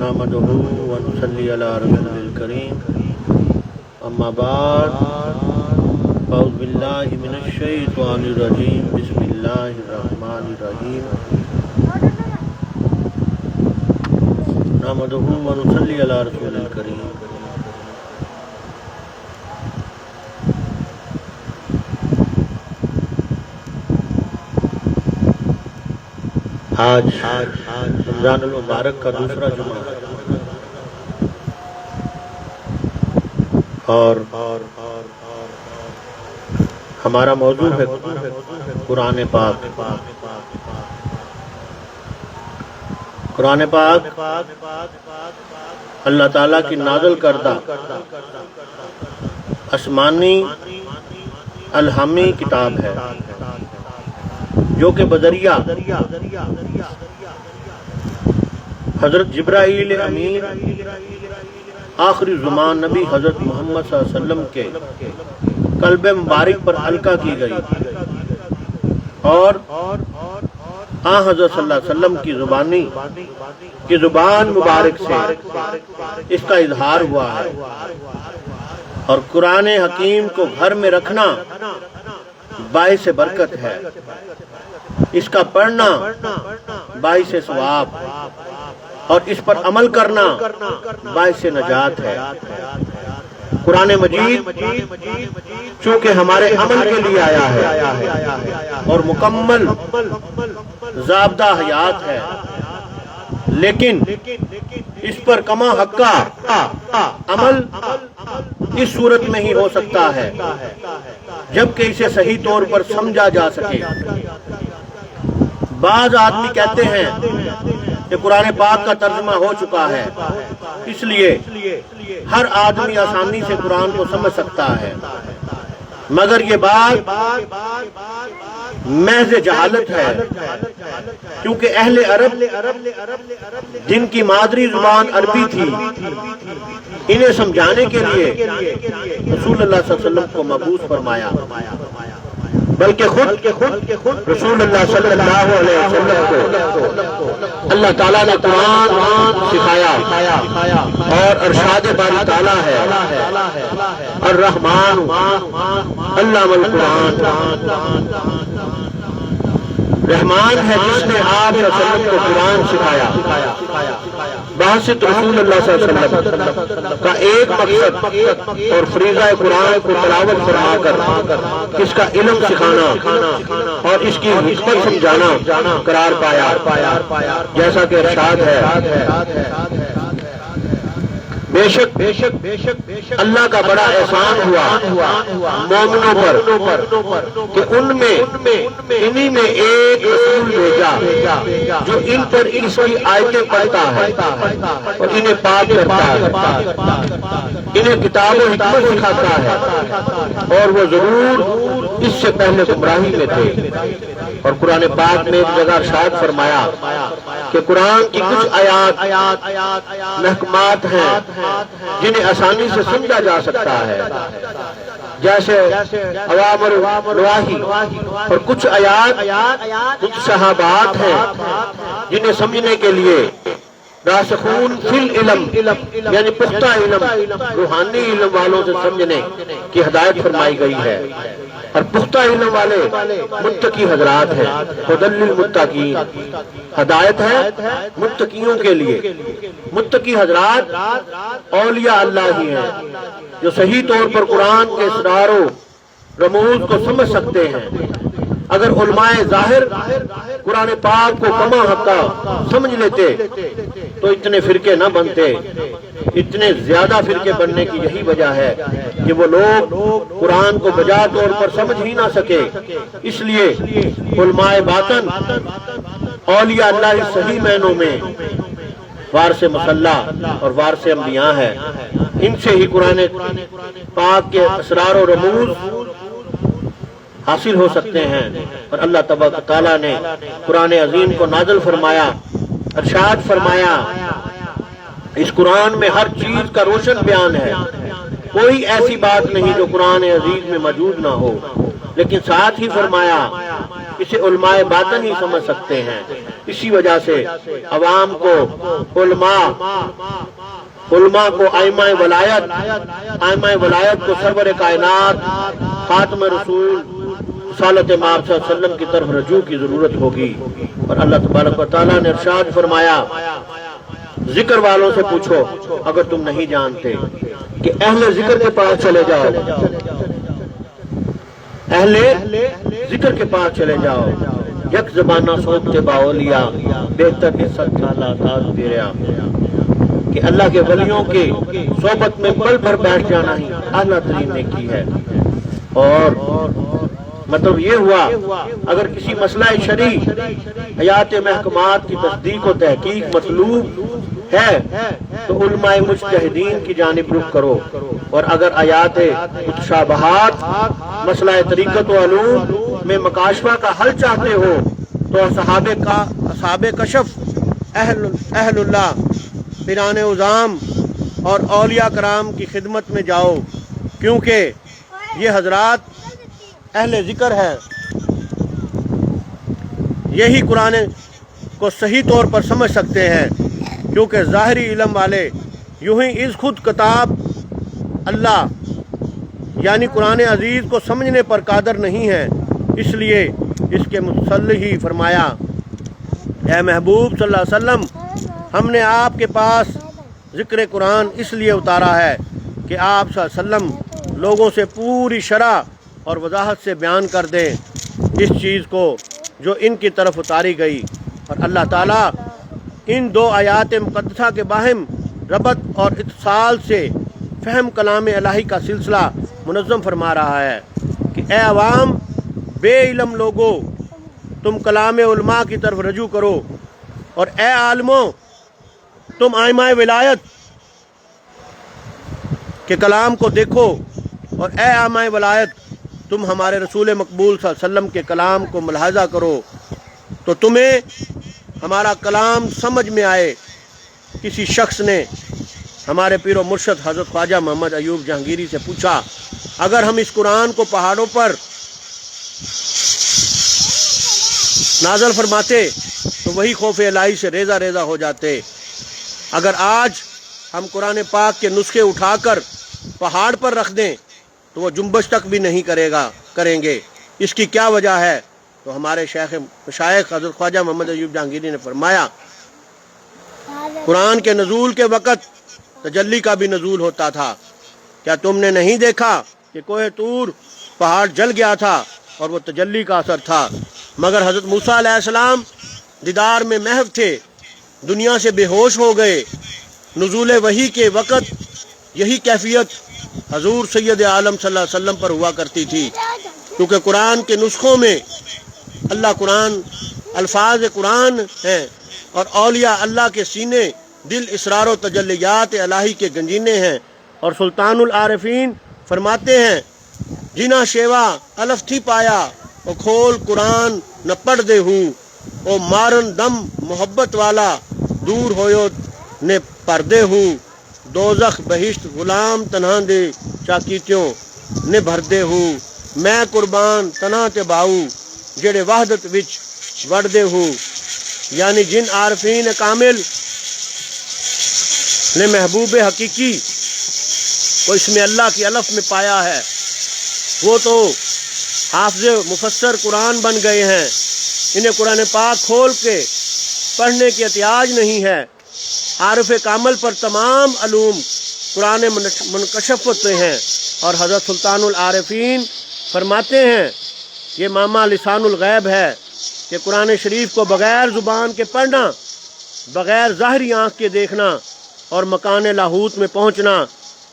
نحمدہ و نصلی علی رسول الکریم اما بعد اعوذ باللہ من الشیطان الرجیم بسم اللہ الرحمن الرحیم نحمدہ و نصلی علی رسول الکریم آج رمضان المبارک کا دوسرا جمعہ اور ہمارا موضوع ہے قرآن پاک۔ قرآن پاک اللہ تعالیٰ کی نازل کردہ آسمانی الہامی کتاب ہے جو کہ بذریعہ حضرت جبرائیل امین آخری زمان نبی حضرت محمد صلی اللہ علیہ وسلم کے قلب مبارک پر حلقہ کی گئی اور حضرت صلی اللہ علیہ وسلم کی زبان مبارک سے اس کا اظہار ہوا ہے، اور قرآن حکیم کو گھر میں رکھنا باعث برکت ہے، اس کا پڑھنا باعث ثواب اور اس پر عمل کرنا باعث نجات ہے۔ قرآن مجید چونکہ ہمارے عمل کے لیے آیا ہے اور مکمل ضابطہ حیات ہے، لیکن اس پر کما حقہ عمل اس صورت میں ہی ہو سکتا ہے جبکہ اسے صحیح طور پر سمجھا جا سکے۔ بعض آدمی کہتے ہیں کہ قرآن پاک کا ترجمہ ہو چکا ہے، اس لیے ہر آدمی آسانی سے قرآن کو سمجھ سکتا ہے، مگر یہ بات محض جہالت ہے، کیونکہ اہل عرب جن کی مادری زبان عربی تھی، انہیں سمجھانے کے لیے رسول اللہ صلی اللہ علیہ وسلم کو مبعوث فرمایا، بلکہ خود رسول اللہ صلی اللہ علیہ وسلم کو اللہ تعالیٰ نے قرآن سکھایا، اور ارشاد باری تعالیٰ ہے الرحمن علم القرآن، رحمان ہے جس نے آپ صلی اللہ علیہ وسلم کو قرآن سکھایا۔ باسط رسول اللہ صلی اللہ علیہ وسلم کا ایک مقصد اور فریضہ قرآن کو تلاوت فرما کر اس کا علم سکھانا اور اس کی حکمت سمجھانا قرار پایا، جیسا کہ ارشاد ہے بے شک اللہ کا بڑا احسان ہوا مومنوں پر کہ انہی میں ایک رسول بھیجا جو ان پر اس کی آیتیں پڑھتا ہے اور انہیں پاک کرتا ہے، انہیں کتاب و حکمت سکھاتا ہے، اور وہ ضرور اس سے پہلے گمراہی میں تھے۔ اور قرآن پاک میں ایک جگہ ارشاد فرمایا کہ قرآن کی کچھ آیات محکمات ہیں جنہیں آسانی سے سمجھا جا سکتا ہے، جیسے اوامر نواہی، اور کچھ آیات کچھ صحابات ہیں جنہیں سمجھنے کے لیے راسخون فی العلم یعنی پختہ علم روحانی علم والوں سے سمجھنے کی ہدایت فرمائی گئی ہے، اور پختہ علم والے متقی حضرات ہیں، ھدی للمتقین، ہدایت ہے متقیوں کے لیے۔ متقی حضرات اولیاء اللہ ہی ہیں جو صحیح طور پر قرآن کے اسرار و رموز کو سمجھ سکتے ہیں۔ اگر علماء ظاہر قرآن پاک کو کما حقہ سمجھ لیتے تو اتنے فرقے نہ بنتے۔ اتنے زیادہ فرقے بننے کی یہی وجہ ہے کہ وہ لوگ قرآن کو بجا طور پر سمجھ ہی نہ سکے، اس لیے علماء باطن اولیاء اللہ صحیح معنوں میں وارث مصلی اور وارث انبیاء ہے، ان سے ہی قرآن پاک کے اسرار و رموز حاصل ہو سکتے ہیں۔ اور اللہ تبارک و تعالیٰ نے قرآن عظیم کو نازل فرمایا، ارشاد فرمایا اس قرآن میں ہر چیز کا روشن بیان ہے، کوئی ایسی بات نہیں جو قرآن عزیز میں موجود نہ ہو، لیکن ساتھ ہی فرمایا اسے علماء باطن ہی سمجھ سکتے ہیں۔ اسی وجہ سے عوام کو علماء کو ائمہ ولایت کو سرور کائنات خاتم رسول رسالت امام صلی اللہ علیہ وسلم کی طرف رجوع کی ضرورت ہوگی۔ اور اللہ تبارک و تعالیٰ نے ارشاد فرمایا ذکر والوں سے پوچھو اگر تم نہیں جانتے کہ اہل ذکر کے پاس چلے جاؤ، اہل ذکر کے پاس چلے جاؤ، یک زبانہ سوکتے باولیا بہتر عزت کالا تاج بیریا، کہ اللہ کے ولیوں کی صحبت میں پل بھر بیٹھ جانا ہی اعلیٰ ترین نیکی ہے۔ اور مطلب یہ ہوا اگر کسی مسئلہ شرعی حیات محکمات کی تصدیق و تحقیق مطلوب ہے تو علماء مجتہدین کی جانب رخ کرو، اور اگر آیات متشابہات مسئلہ طریقت و علوم میں مکاشفہ کا حل چاہتے ہو تو اصحاب کشف اہل اللہ پیران عظام اور اولیاء کرام کی خدمت میں جاؤ، کیونکہ یہ حضرات اہل ذکر ہے، یہی قرآن کو صحیح طور پر سمجھ سکتے ہیں، کیونکہ ظاہری علم والے یوں ہی از خود کتاب اللہ یعنی قرآن عزیز کو سمجھنے پر قادر نہیں ہیں۔ اس لیے اس کے مصلح ہی فرمایا اے محبوب صلی اللہ علیہ وسلم، ہم نے آپ کے پاس ذکر قرآن اس لیے اتارا ہے کہ آپ صلی اللہ علیہ وسلم لوگوں سے پوری شرح اور وضاحت سے بیان کر دیں اس چیز کو جو ان کی طرف اتاری گئی۔ اور اللہ تعالیٰ ان دو آیات مقدسہ کے باہم ربط اور اتصال سے فہم کلام الہی کا سلسلہ منظم فرما رہا ہے کہ اے عوام بے علم لوگو، تم کلام علماء کی طرف رجوع کرو، اور اے عالموں تم ائمہ ولایت کے کلام کو دیکھو، اور اے ائمہ ولایت تم ہمارے رسول مقبول صلی اللہ علیہ وسلم کے کلام کو ملاحظہ کرو تو تمہیں ہمارا کلام سمجھ میں آئے۔ کسی شخص نے ہمارے پیر و مرشد حضرت خواجہ محمد ایوب جہانگیری سے پوچھا اگر ہم اس قرآن کو پہاڑوں پر نازل فرماتے تو وہی خوف الہی سے ریزہ ریزہ ہو جاتے، اگر آج ہم قرآن پاک کے نسخے اٹھا کر پہاڑ پر رکھ دیں تو وہ جنبش تک بھی نہیں کریں گے۔ اس کی کیا وجہ ہے؟ تو ہمارے شیخ حضرت خواجہ محمد ایوب جہانگیری نے فرمایا قرآن کے نزول کے وقت تجلی کا بھی نزول ہوتا تھا، کیا تم نے نہیں دیکھا کہ کوہ طور پہاڑ جل گیا تھا اور وہ تجلی کا اثر تھا، مگر حضرت موسیٰ علیہ السلام دیدار میں محو تھے، دنیا سے بے ہوش ہو گئے۔ نزول وحی کے وقت یہی کیفیت حضور سید عالم صلی اللہ علیہ وسلم پر ہوا کرتی تھی، کیونکہ قرآن کے نسخوں میں اللہ قرآن الفاظ قرآن ہیں اور اولیاء اللہ کے سینے دل اسرار و تجلیات الہی کے گنجینے ہیں۔ اور سلطان العارفین فرماتے ہیں جنا شیوا الف تھی پایا او کھول قرآن نہ پڑھ دے ہوں او مارن دم محبت والا دور ہویو نے پردے ہوں دوزخ بہشت غلام تنہا دے چاکیتیوں نے بھردے ہوں میں قربان تنہا تے باؤ جڑے وحدت وچ وڑدے ہوں، یعنی جن عارفین کامل نے محبوب حقیقی کو اس میں اللہ کی الف میں پایا ہے وہ تو حافظ مفسر قرآن بن گئے ہیں، انہیں قرآن پاک کھول کے پڑھنے کی احتیاج نہیں ہے۔ عارف کامل پر تمام علوم قرآن منکشف ہوتے ہیں، اور حضرت سلطان العارفین فرماتے ہیں یہ ماما لسان الغیب ہے کہ قرآن شریف کو بغیر زبان کے پڑھنا، بغیر ظاہری آنکھ کے دیکھنا اور مکان لاہوت میں پہنچنا،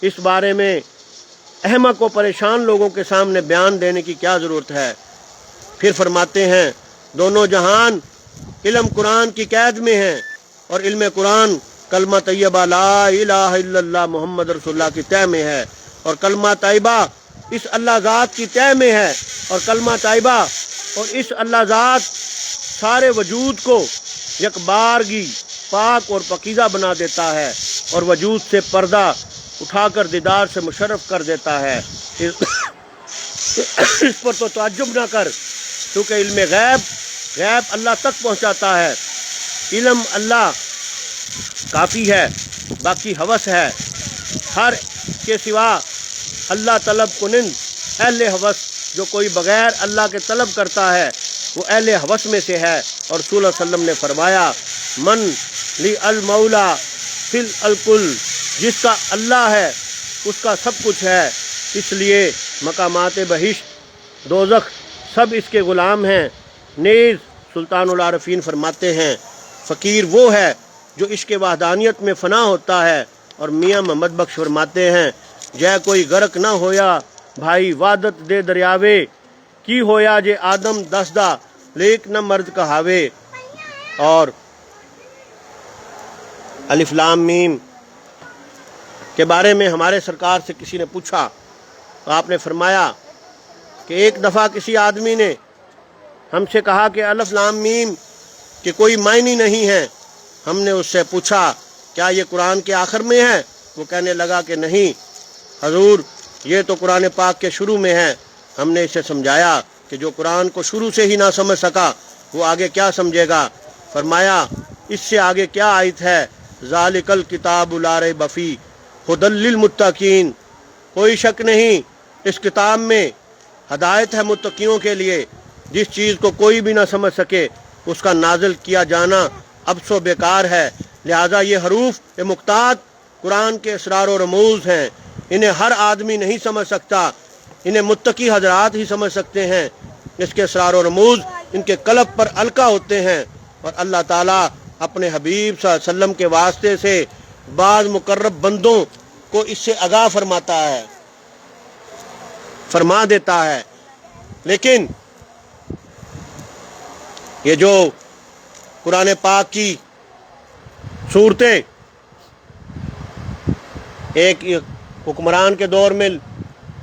اس بارے میں احمق و پریشان لوگوں کے سامنے بیان دینے کی کیا ضرورت ہے۔ پھر فرماتے ہیں دونوں جہان علم قرآن کی قید میں ہیں، اور علم قرآن کلمہ طیبہ لا الہ الا اللہ محمد رسول اللہ کی طے میں ہے، اور کلمہ طیبہ اس اللہ ذات کی طے میں ہے، اور کلمہ طیبہ اور اس اللہ ذات سارے وجود کو یک بارگی پاک اور پاکیزہ بنا دیتا ہے اور وجود سے پردہ اٹھا کر دیدار سے مشرف کر دیتا ہے۔ اس پر تو تعجب نہ کر، کیونکہ علم غیب اللہ تک پہنچاتا ہے، علم اللہ کافی ہے، باقی ہوس ہے، ہر کے سوا اللہ طلب کنند اہل ہوس، جو کوئی بغیر اللہ کے طلب کرتا ہے وہ اہل ہوس میں سے ہے۔ اور رسول اللہ علیہ وسلم نے فرمایا من لی المولا فی الکل، جس کا اللہ ہے اس کا سب کچھ ہے، اس لیے مقامات بہشت دوزخ سب اس کے غلام ہیں۔ نیز سلطان العارفین فرماتے ہیں فقیر وہ ہے جو عشق وحدانیت میں فنا ہوتا ہے۔ اور میاں محمد بخش فرماتے ہیں جے کوئی غرق نہ ہویا بھائی وحدت دے دریاوے، کی ہویا جے آدم دسدا لیک نہ مرد کہاوے۔ اور الف لام میم کے بارے میں ہمارے سرکار سے کسی نے پوچھا تو آپ نے فرمایا کہ ایک دفعہ کسی آدمی نے ہم سے کہا کہ الف لام میم کہ کوئی معنی نہیں ہے۔ ہم نے اس سے پوچھا کیا یہ قرآن کے آخر میں ہے؟ وہ کہنے لگا کہ نہیں حضور، یہ تو قرآن پاک کے شروع میں ہے۔ ہم نے اسے سمجھایا کہ جو قرآن کو شروع سے ہی نہ سمجھ سکا وہ آگے کیا سمجھے گا؟ فرمایا اس سے آگے کیا آیت ہے؟ ذالک الکتاب لا ریب فیہ ھدی للمتقین، کوئی شک نہیں اس کتاب میں ہدایت ہے متقیوں کے لیے۔ جس چیز کو کوئی بھی نہ سمجھ سکے اس کا نازل کیا جانا اب سو بیکار ہے۔ لہٰذا یہ حروف مقطعات قرآن کے اسرار و رموز ہیں، انہیں ہر آدمی نہیں سمجھ سکتا، انہیں متقی حضرات ہی سمجھ سکتے ہیں۔ اس کے اسرار و رموز ان کے قلب پر القا ہوتے ہیں، اور اللہ تعالیٰ اپنے حبیب صلی اللہ علیہ وسلم کے واسطے سے بعض مقرب بندوں کو اس سے آگاہ فرماتا ہے، فرما دیتا ہے۔ لیکن یہ جو قرآن پاک کی صورتیں ایک حکمران کے دور میں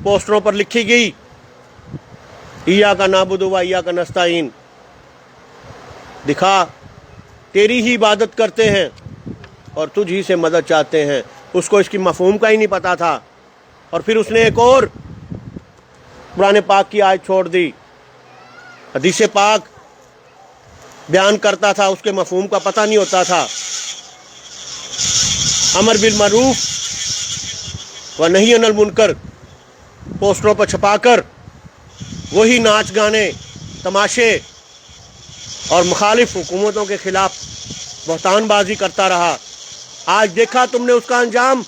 پوسٹروں پر لکھی گئی، ایاک نعبد و ایاک نستعین، دکھا تیری ہی عبادت کرتے ہیں اور تجھ ہی سے مدد چاہتے ہیں، اس کو اس کی مفہوم کا ہی نہیں پتا تھا۔ اور پھر اس نے ایک اور قرآن پاک کی آیت چھوڑ دی، حدیث پاک بیان کرتا تھا، اس کے مفہوم کا پتہ نہیں ہوتا تھا۔ امر بالمعروف و نہی عن المنکر پوسٹروں پر چھپا کر وہی ناچ گانے تماشے اور مخالف حکومتوں کے خلاف بہتان بازی کرتا رہا۔ آج دیکھا تم نے اس کا انجام،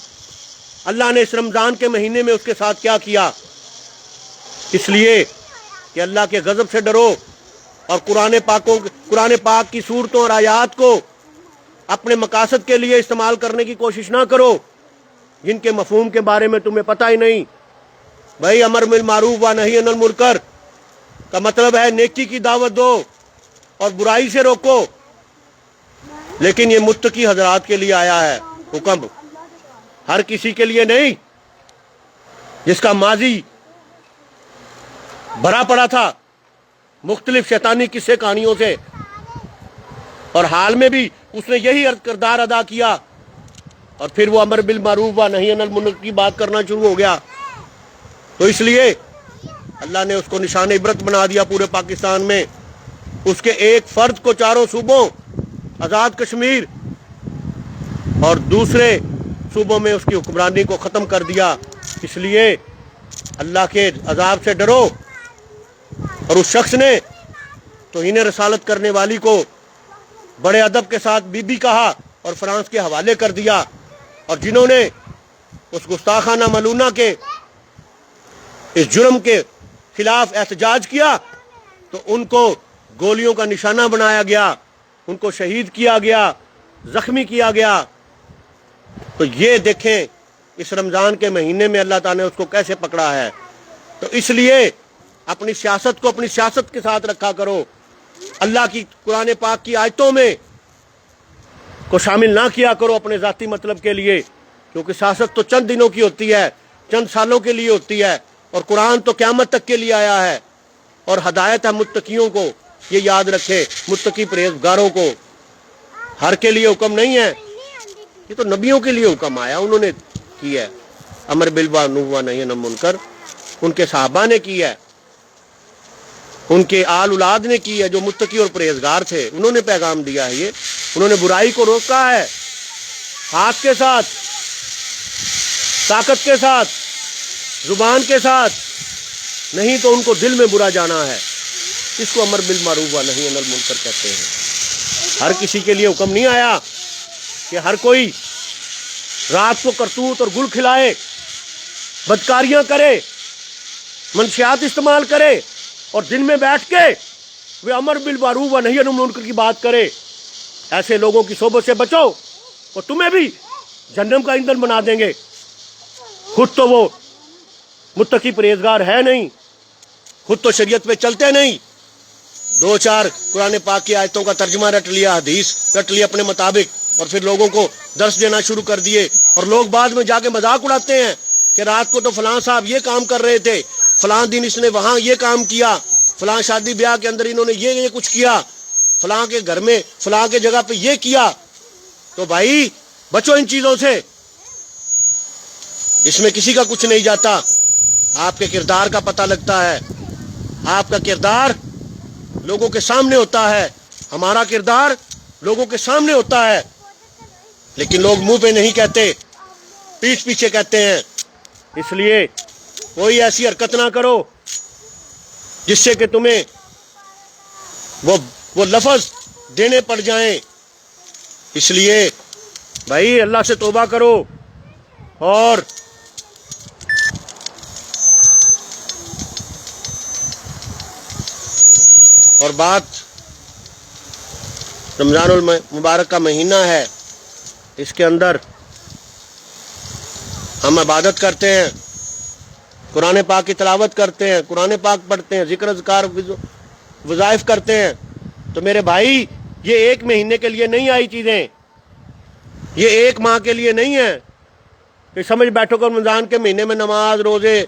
اللہ نے اس رمضان کے مہینے میں اس کے ساتھ کیا کیا۔ اس لیے کہ اللہ کے غضب سے ڈرو اور قرآن پاک کی صورتوں اور آیات کو اپنے مقاصد کے لیے استعمال کرنے کی کوشش نہ کرو جن کے مفہوم کے بارے میں تمہیں پتہ ہی نہیں۔ بھائی امر بالمعروف و نہی عن المنکر کا مطلب ہے نیکی کی دعوت دو اور برائی سے روکو، لیکن یہ متقی حضرات کے لیے آیا ہے حکم، ہر کسی کے لیے نہیں۔ جس کا ماضی بھرا پڑا تھا مختلف شیطانی قصے کہانیوں سے، اور حال میں بھی اس نے یہی کردار ادا کیا، اور پھر وہ امر بالمعروف و نہی عن المنکر کی بات کرنا شروع ہو گیا۔ تو اس لیے اللہ نے اس کو نشان عبرت بنا دیا پورے پاکستان میں، اس کے ایک فرد کو چاروں صوبوں آزاد کشمیر اور دوسرے صوبوں میں اس کی حکمرانی کو ختم کر دیا۔ اس لیے اللہ کے عذاب سے ڈرو۔ اور اس شخص نے توہین رسالت کرنے والی کو بڑے ادب کے ساتھ بی بی کہا اور فرانس کے حوالے کر دیا، اور جنہوں نے اس گستاخانہ ملونہ کے اس جرم کے خلاف احتجاج کیا تو ان کو گولیوں کا نشانہ بنایا گیا، ان کو شہید کیا گیا، زخمی کیا گیا۔ تو یہ دیکھیں اس رمضان کے مہینے میں اللہ تعالیٰ نے اس کو کیسے پکڑا ہے۔ تو اس لیے اپنی سیاست کو اپنی سیاست کے ساتھ رکھا کرو، اللہ کی قرآن پاک کی آیتوں میں کو شامل نہ کیا کرو اپنے ذاتی مطلب کے لیے، کیونکہ سیاست تو چند دنوں کی ہوتی ہے، چند سالوں کے لیے ہوتی ہے، اور قرآن تو قیامت تک کے لیے آیا ہے، اور ہدایت ہے متقیوں کو۔ یہ یاد رکھے، متقی پرہیزگاروں کو، ہر کے لیے حکم نہیں ہے، یہ تو نبیوں کے لیے حکم آیا، انہوں نے کی ہے امر بالمعروف و نہی عن المنکر، ان کے صحابہ نے کی ہے، ان کے آل اولاد نے کی ہے جو متقی اور پرہیزگار تھے، انہوں نے پیغام دیا ہے یہ۔ انہوں نے برائی کو روکا ہے ہاتھ کے ساتھ، طاقت کے ساتھ، زبان کے ساتھ، نہیں تو ان کو دل میں برا جانا ہے۔ اس کو امر بالمعروف و نہی عن المنکر کہتے ہیں۔ ہر کسی کے لیے حکم نہیں آیا کہ ہر کوئی رات کو کرتوت اور گل کھلائے، بدکاریاں کرے، منشیات استعمال کرے، اور دن میں بیٹھ کے وہ امر بالمعروف و نہی عن المنکر کی بات کرے۔ ایسے لوگوں کی صحبت سے بچو، اور تمہیں بھی جہنم کا ایندھن بنا دیں گے۔ خود تو وہ متقی پرہیزگار ہے نہیں، خود تو شریعت پہ چلتے نہیں، دو چار قرآن پاک کی آیتوں کا ترجمہ رٹ لیا، حدیث رٹ لیا اپنے مطابق، اور پھر لوگوں کو درس دینا شروع کر دیے، اور لوگ بعد میں جا کے مذاق اڑاتے ہیں کہ رات کو تو فلاں صاحب یہ کام کر رہے تھے، فلاں دن اس نے وہاں یہ کام کیا، فلاں شادی بیاہ کے اندر انہوں نے یہ کچھ کیا، فلاں کے گھر میں فلاں کے جگہ پہ یہ کیا۔ تو بھائی بچو ان چیزوں سے، اس میں کسی کا کچھ نہیں جاتا، آپ کے کردار کا پتہ لگتا ہے، آپ کا کردار لوگوں کے سامنے ہوتا ہے، ہمارا کردار لوگوں کے سامنے ہوتا ہے، لیکن لوگ منہ پہ نہیں کہتے، پیٹھ پیچھے کہتے ہیں۔ اس لیے کوئی ایسی حرکت نہ کرو جس سے کہ تمہیں وہ لفظ دینے پڑ جائیں۔ اس لیے بھائی اللہ سے توبہ کرو، اور بات رمضان المبارک کا مہینہ ہے، اس کے اندر ہم عبادت کرتے ہیں، قرآن پاک کی تلاوت کرتے ہیں، قرآن پاک پڑھتے ہیں، ذکر اذکار وظائف کرتے ہیں۔ تو میرے بھائی یہ ایک مہینے کے لیے نہیں آئی چیزیں، یہ ایک ماہ کے لیے نہیں ہے کہ سمجھ بیٹھو کہ رمضان کے مہینے میں نماز روزے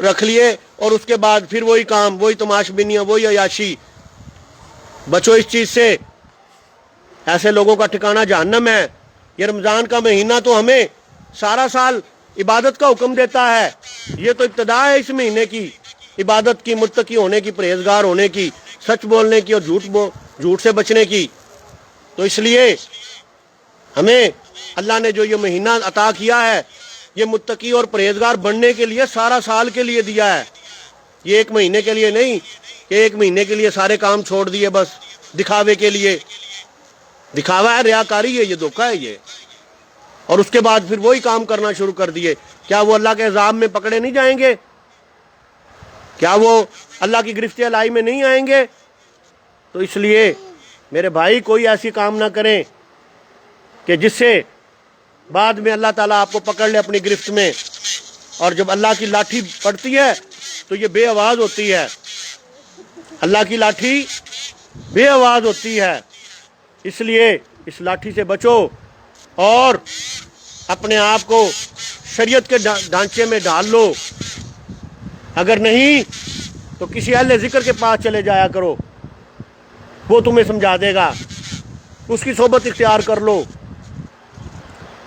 رکھ لیے اور اس کے بعد پھر وہی کام، وہی تماش بینیاں، وہی عیاشی۔ بچو اس چیز سے، ایسے لوگوں کا ٹھکانہ جہنم ہے۔ یہ رمضان کا مہینہ تو ہمیں سارا سال عبادت کا حکم دیتا ہے، یہ تو ابتدا ہے اس مہینے کی، عبادت کی، متقی ہونے کی، پرہیزگار ہونے کی، سچ بولنے کی اور جھوٹ سے بچنے کی۔ تو اس لیے ہمیں اللہ نے جو یہ مہینہ عطا کیا ہے، یہ متقی اور پرہیزگار بننے کے لیے سارا سال کے لیے دیا ہے، یہ ایک مہینے کے لیے نہیں کہ ایک مہینے کے لیے سارے کام چھوڑ دیے بس دکھاوے کے لیے۔ دکھاوا ہے، ریاکاری ہے، یہ دھوکہ ہے یہ، اور اس کے بعد پھر وہی کام کرنا شروع کر دیے۔ کیا وہ اللہ کے عذاب میں پکڑے نہیں جائیں گے؟ کیا وہ اللہ کی گرفت الہی میں نہیں آئیں گے؟ تو اس لیے میرے بھائی کوئی ایسی کام نہ کریں کہ جس سے بعد میں اللہ تعالیٰ آپ کو پکڑ لے اپنی گرفت میں، اور جب اللہ کی لاٹھی پڑتی ہے تو یہ بے آواز ہوتی ہے، اللہ کی لاٹھی بے آواز ہوتی ہے۔ اس لیے اس لاٹھی سے بچو اور اپنے آپ کو شریعت کے ڈھانچے میں ڈال لو۔ اگر نہیں تو کسی اہل ذکر کے پاس چلے جایا کرو، وہ تمہیں سمجھا دے گا، اس کی صحبت اختیار کر لو،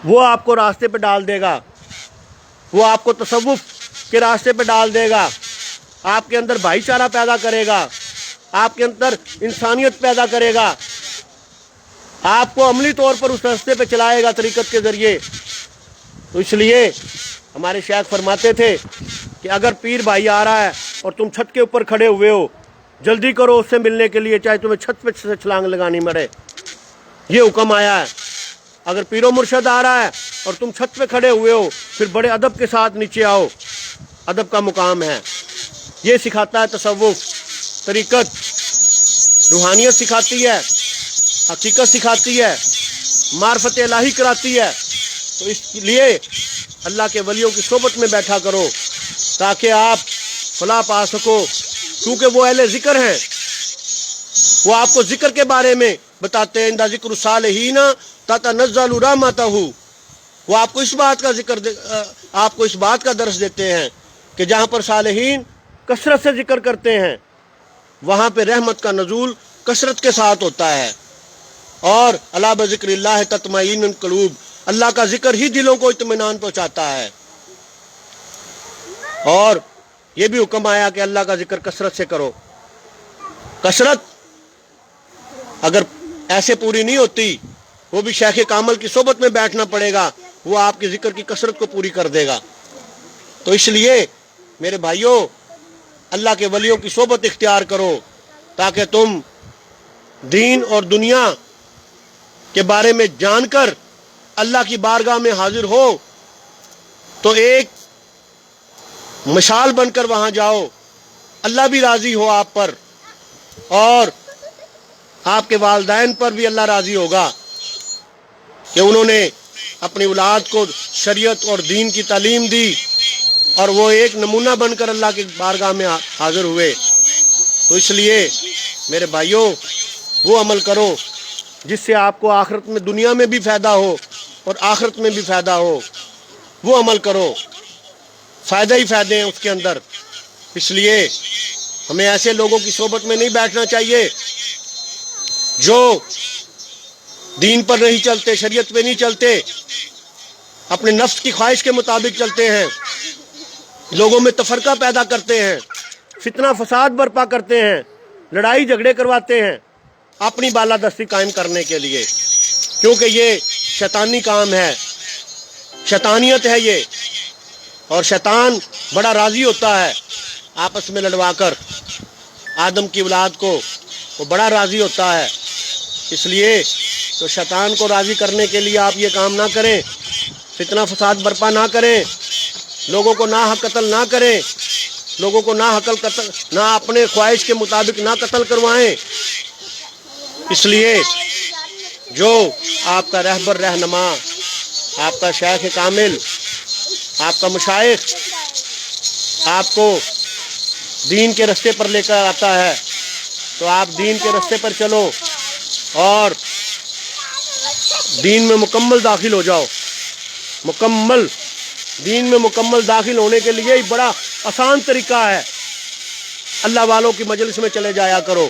وہ آپ کو راستے پہ ڈال دے گا، وہ آپ کو تصوف کے راستے پہ ڈال دے گا، آپ کے اندر بھائی چارہ پیدا کرے گا، آپ کے اندر انسانیت پیدا کرے گا، آپ کو عملی طور پر اس راستے پہ چلائے گا طریقت کے ذریعے۔ تو اس لیے ہمارے شیخ فرماتے تھے کہ اگر پیر بھائی آ رہا ہے اور تم چھت کے اوپر کھڑے ہوئے ہو، جلدی کرو اس سے ملنے کے لیے، چاہے تمہیں چھت پہ سے چھلانگ لگانی پڑے، یہ حکم آیا ہے۔ اگر پیر و مرشد آ رہا ہے اور تم چھت پہ کھڑے ہوئے ہو، پھر بڑے ادب کے ساتھ نیچے آؤ، ادب کا مقام ہے۔ یہ سکھاتا ہے تصوف، طریقت، روحانیت سکھاتی ہے، حقیقت سکھاتی ہے، معرفت الہی کراتی ہے۔ تو اس لیے اللہ کے ولیوں کی صحبت میں بیٹھا کرو تاکہ آپ فلاح پا سکو، کیونکہ وہ اہل ذکر ہیں، وہ آپ کو ذکر کے بارے میں بتاتے ہیں۔ اندہ ذکر الصالحین تتنزل رحمتہ، وہ آپ کو اس بات کا آپ کو اس بات کا درس دیتے ہیں کہ جہاں پر صالحین کثرت سے ذکر کرتے ہیں وہاں پہ رحمت کا نزول کثرت کے ساتھ ہوتا ہے۔ اور الا بذکر اللہ تطمئن القلوب، اللہ کا ذکر ہی دلوں کو اطمینان پہنچاتا ہے۔ اور یہ بھی حکم آیا کہ اللہ کا ذکر کثرت سے کرو۔ کثرت، اگر ایسے پوری نہیں ہوتی، وہ بھی شیخ کامل کی صحبت میں بیٹھنا پڑے گا، وہ آپ کی ذکر کی کثرت کو پوری کر دے گا۔ تو اس لیے میرے بھائیوں، اللہ کے ولیوں کی صحبت اختیار کرو تاکہ تم دین اور دنیا کے بارے میں جان کر اللہ کی بارگاہ میں حاضر ہو تو ایک مشال بن کر وہاں جاؤ، اللہ بھی راضی ہو آپ پر اور آپ کے والدین پر بھی اللہ راضی ہوگا کہ انہوں نے اپنی اولاد کو شریعت اور دین کی تعلیم دی اور وہ ایک نمونہ بن کر اللہ کی بارگاہ میں حاضر ہوئے۔ تو اس لیے میرے بھائیوں، وہ عمل کرو جس سے آپ کو آخرت میں، دنیا میں بھی فائدہ ہو اور آخرت میں بھی فائدہ ہو، وہ عمل کرو، فائدہ ہی فائدے ہیں اس کے اندر۔ اس لیے ہمیں ایسے لوگوں کی صحبت میں نہیں بیٹھنا چاہیے جو دین پر نہیں چلتے، شریعت پہ نہیں چلتے، اپنے نفس کی خواہش کے مطابق چلتے ہیں، لوگوں میں تفرقہ پیدا کرتے ہیں، فتنہ فساد برپا کرتے ہیں، لڑائی جھگڑے کرواتے ہیں اپنی بالادستی قائم کرنے کے لیے، کیونکہ یہ شیطانی کام ہے، شیطانیت ہے یہ، اور شیطان بڑا راضی ہوتا ہے آپس میں لڑوا کر آدم کی اولاد کو، وہ بڑا راضی ہوتا ہے۔ اس لیے تو شیطان کو راضی کرنے کے لیے آپ یہ کام نہ کریں، فتنہ فساد برپا نہ کریں، لوگوں کو ناحق قتل نہ کریں، لوگوں کو ناحق قتل نہ اپنے خواہش کے مطابق نہ قتل کروائیں۔ اس لیے جو آپ کا رہبر رہنما، آپ کا شیخ کامل، آپ کا مشائخ آپ کو دین کے رستے پر لے کر آتا ہے تو آپ دین کے رستے پر چلو اور دین میں مکمل داخل ہو جاؤ۔ مکمل دین میں مکمل داخل ہونے کے لیے ہی بڑا آسان طریقہ ہے، اللہ والوں کی مجلس میں چلے جایا کرو،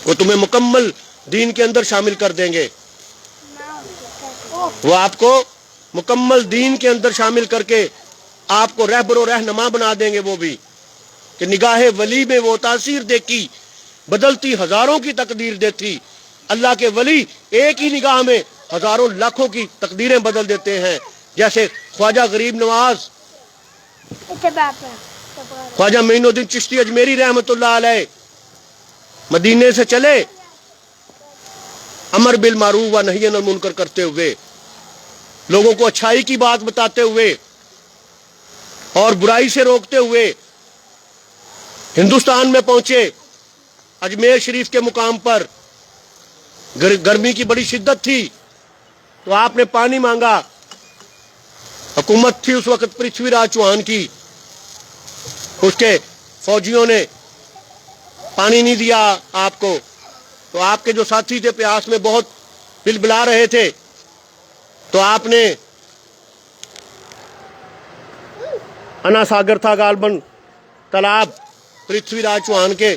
وہ تمہیں مکمل دین کے اندر شامل کر دیں گے، وہ آپ کو مکمل دین کے اندر شامل کر کے آپ کو رہبر و رہنما بنا دیں گے۔ وہ بھی کہ نگاہ ولی میں وہ تاثیر دیکھی، بدلتی ہزاروں کی تقدیر دیتی۔ اللہ کے ولی ایک ہی نگاہ میں ہزاروں لاکھوں کی تقدیریں بدل دیتے ہیں، جیسے خواجہ غریب نواز، خواجہ معین الدین چشتی اجمیری رحمۃ اللہ علیہ مدینے سے چلے امر بالمعروف و نہی عن المنکر کرتے ہوئے، لوگوں کو اچھائی کی بات بتاتے ہوئے اور برائی سے روکتے ہوئے ہندوستان میں پہنچے۔ اجمیر شریف کے مقام پر گرمی کی بڑی شدت تھی تو آپ نے پانی مانگا، حکومت تھی اس وقت پرتھوی راج چوہان کی، اس کے فوجیوں نے پانی نہیں دیا آپ کو، تو آپ کے جو ساتھی تھے پیاس میں بہت بلبلا رہے تھے، تو آپ نے انا ساگر تھا غالباً تالاب پرتھوی راج چوہان کے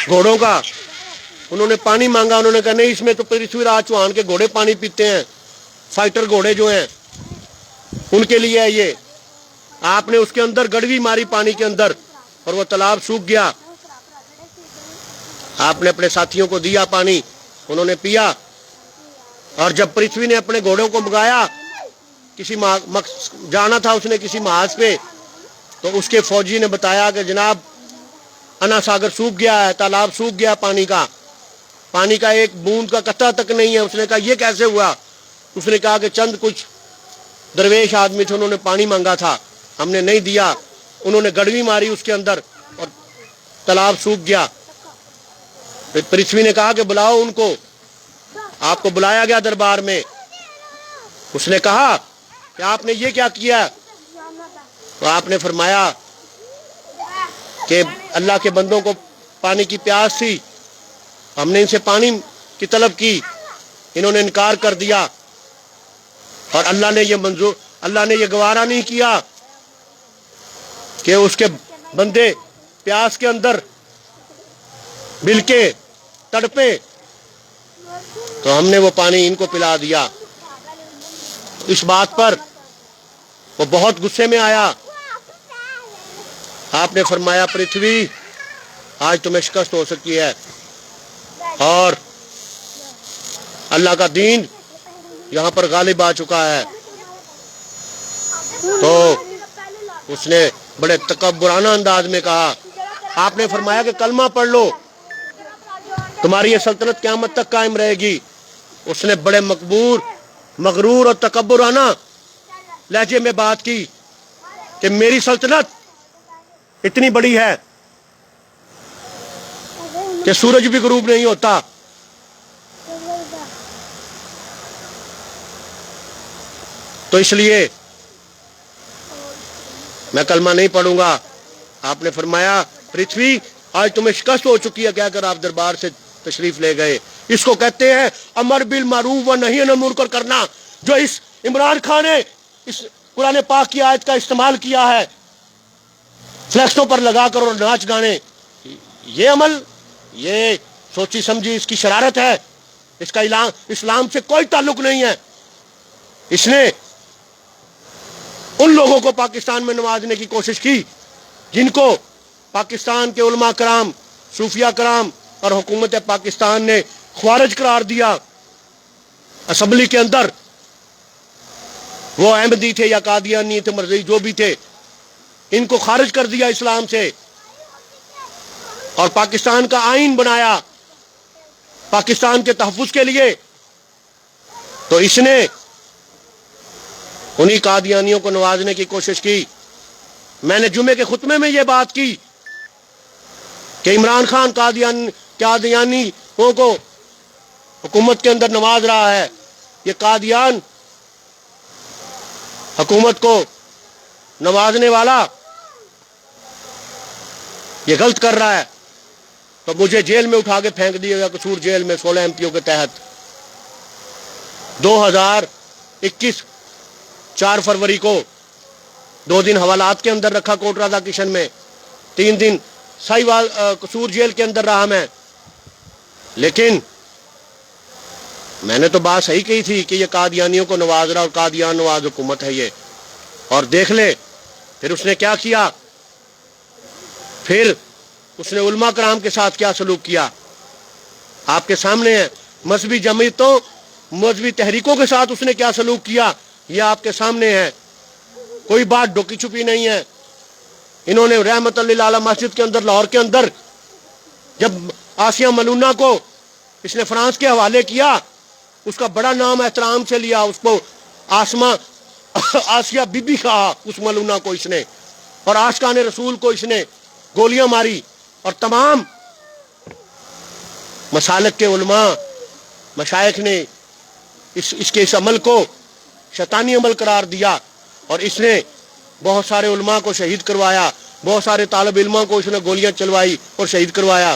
گھوڑوں کا، انہوں نے پانی مانگا، انہوں نے کہا نہیں، اس میں تو پرتھوی راج چوہان کے گھوڑے پانی پیتے ہیں، فائٹر گھوڑے جو ہیں ان کے لیے ہے یہ۔ آپ نے اس کے اندر گڑوی ماری پانی کے اندر اور وہ تالاب سوکھ گیا۔ آپ نے اپنے ساتھیوں کو دیا پانی، انہوں نے پیا، اور جب پرتھوی نے اپنے گھوڑوں کو بگایا، کسی جانا تھا اس نے کسی محاذ پہ، تو اس کے فوجی نے بتایا کہ جناب انا ساگر سوکھ گیا ہے، تالاب سوکھ گیا، پانی کا ایک بوند کا قطرہ تک نہیں ہے۔ اس نے کہا یہ کیسے ہوا؟ اس نے کہا کہ چند کچھ درویش آدمی تھے، انہوں نے پانی مانگا تھا، ہم نے نہیں دیا، انہوں نے گڑوی ماری اس کے اندر اور تالاب سوکھ گیا۔ پرتھوی نے کہا کہ بلاؤ ان کو، آپ کو بلایا گیا دربار میں، اس نے کہا کہ آپ نے یہ کیا کیا؟ تو آپ نے فرمایا کہ اللہ کے بندوں کو پانی کی پیاس تھی، ہم نے ان سے پانی کی طلب کی، انہوں نے انکار کر دیا، اور اللہ نے یہ گوارا نہیں کیا کہ اس کے بندے پیاس کے اندر مل کے تڑپے، تو ہم نے وہ پانی ان کو پلا دیا۔ اس بات پر وہ بہت غصے میں آیا۔ آپ نے فرمایا پرتھوی آج تمہیں شکست ہو سکی ہے، اور اللہ کا دین یہاں پر غالب آ چکا ہے. تو اس نے بڑے تکبرانہ انداز میں کہا. آپ نے فرمایا کہ کلمہ پڑھ لو تمہاری یہ سلطنت قیامت تک قائم رہے گی. اس نے بڑے مغرور اور تکبرانہ لہجے میں بات کی کہ میری سلطنت اتنی بڑی ہے کہ سورج بھی غروب نہیں ہوتا. تو اس لیے میں کلمہ نہیں پڑھوں گا. آپ نے فرمایا پرتھوی آج تمہیں شکست ہو چکی ہے کہہ کر آپ دربار سے تشریف لے گئے. اس کو کہتے ہیں امر بالمعروف و نہی عن المنکر کرنا. جو اس عمران خان نے اس قرآن پاک کی آیت کا استعمال کیا ہے فلیکسوں پر لگا کر اور ناچ گانے, یہ عمل یہ سوچی سمجھی اس کی شرارت ہے. اس کا اسلام سے کوئی تعلق نہیں ہے. اس نے ان لوگوں کو پاکستان میں نوازنے کی کوشش کی جن کو پاکستان کے علماء کرام, صوفیہ کرام اور حکومت پاکستان نے خوارج قرار دیا. اسمبلی کے اندر وہ احمدی تھے یا قادیانی تھے, مرزی جو بھی تھے, ان کو خارج کر دیا اسلام سے اور پاکستان کا آئین بنایا پاکستان کے تحفظ کے لیے. تو اس نے انہی قادیانیوں کو نوازنے کی کوشش کی. میں نے جمعے کے خطبے میں یہ بات کی کہ عمران خان قادیانیوں کو حکومت کے اندر نواز رہا ہے. یہ قادیان حکومت کو نوازنے والا یہ غلط کر رہا ہے. تو مجھے جیل میں اٹھا کے پھینک دیا گیا, قصور جیل میں 16 MPO کے تحت. 2021 4 فروری کو 2 دن حوالات کے اندر رکھا کوٹ رادا کشن میں, 3 دن ساہیوال قصور جیل کے اندر رہا میں. لیکن میں نے تو بات صحیح کہی تھی کہ یہ قادیانیوں کو نواز رہا اور قادیان نواز حکومت ہے یہ. اور دیکھ لے پھر اس نے کیا کیا, پھر اس نے علماء کرام کے ساتھ کیا سلوک کیا آپ کے سامنے ہے. مذہبی جمعیتوں مذہبی تحریکوں کے ساتھ اس نے کیا سلوک کیا یہ آپ کے سامنے ہے. کوئی بات ڈوکی چھپی نہیں ہے. انہوں نے رحمت اللہ مسجد کے اندر لاہور کے اندر جب آسیہ ملونہ کو اس نے فرانس کے حوالے کیا, اس کا بڑا نام احترام سے لیا, اس کو آسیہ بی بی کہا اس ملونہ کو اس نے, اور عاشقان رسول کو اس نے گولیاں ماری. اور تمام مسالک کے علماء مشائخ نے اس کے اس عمل کو شیطانی عمل قرار دیا اور اس نے بہت سارے علماء کو شہید کروایا, بہت سارے طالب علماء کو اس نے گولیاں چلوائی اور شہید کروایا.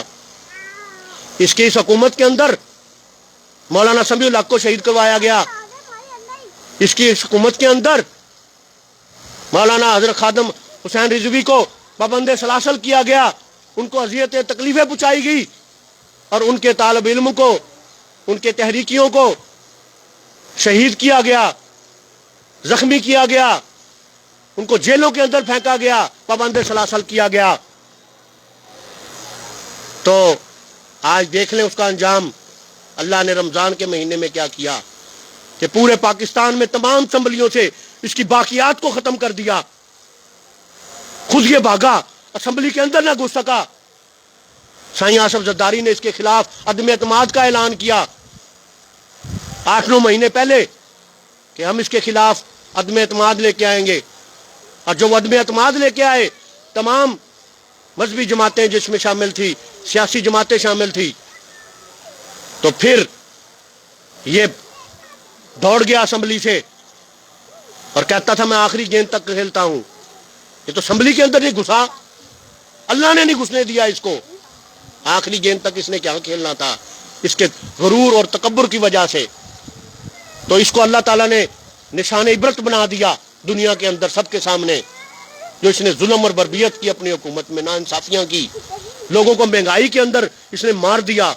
اس کی اس حکومت کے اندر مولانا سمیع الحق کو شہید کروایا گیا. اس کی اس حکومت کے اندر مولانا حضرت خادم حسین رضوی کو پابند سلاسل کیا گیا, ان کو اذیتیں تکلیفیں پہنچائی گئی اور ان کے طالب علم کو, ان کے تحریکیوں کو شہید کیا گیا, زخمی کیا گیا, ان کو جیلوں کے اندر پھینکا گیا, پابند سلاسل کیا گیا. تو آج دیکھ لیں اس کا انجام. اللہ نے رمضان کے مہینے میں کیا کیا کہ پورے پاکستان میں تمام اسمبلیوں سے اس کی باقیات کو ختم کر دیا. خود یہ بھاگا, اسمبلی کے اندر نہ گھس سکا. سائیں آصف زرداری نے اس کے خلاف عدم اعتماد کا اعلان کیا 8-9 مہینے پہلے کہ ہم اس کے خلاف عدم اعتماد لے کے آئیں گے. اور جو عدم اعتماد لے کے آئے, تمام مذہبی جماعتیں جس میں شامل تھی, سیاسی جماعتیں شامل تھی, تو پھر یہ دوڑ گیا اسمبلی سے اور کہتا تھا میں آخری گیند تک کھیلتا ہوں. یہ تو اسمبلی کے اندر نہیں گھسا, اللہ نے نہیں گھسنے دیا اس کو. آخری گیند تک اس نے کیا کھیلنا تھا, اس کے غرور اور تکبر کی وجہ سے. تو اس کو اللہ تعالیٰ نے نشان عبرت بنا دیا دنیا کے اندر سب کے سامنے, جو اس نے ظلم اور بربریت کی اپنی حکومت میں, ناانصافیاں کی, لوگوں کو مہنگائی کے اندر اس نے مار دیا.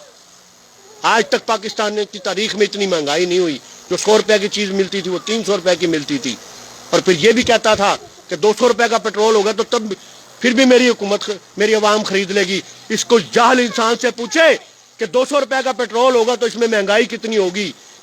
آج تک پاکستان کی تاریخ میں اتنی مہنگائی نہیں ہوئی. جو 100 روپے کی چیز ملتی تھی وہ 300 روپے کی ملتی تھی. اور پھر یہ بھی کہتا تھا کہ 200 روپے کا پیٹرول ہوگا تو تب پھر بھی میری حکومت, میری عوام خرید لے گی. اس کو جاہل انسان سے پوچھے کہ 200 روپے کا پیٹرول ہوگا تو اس میں مہنگائی کتنی ہوگی,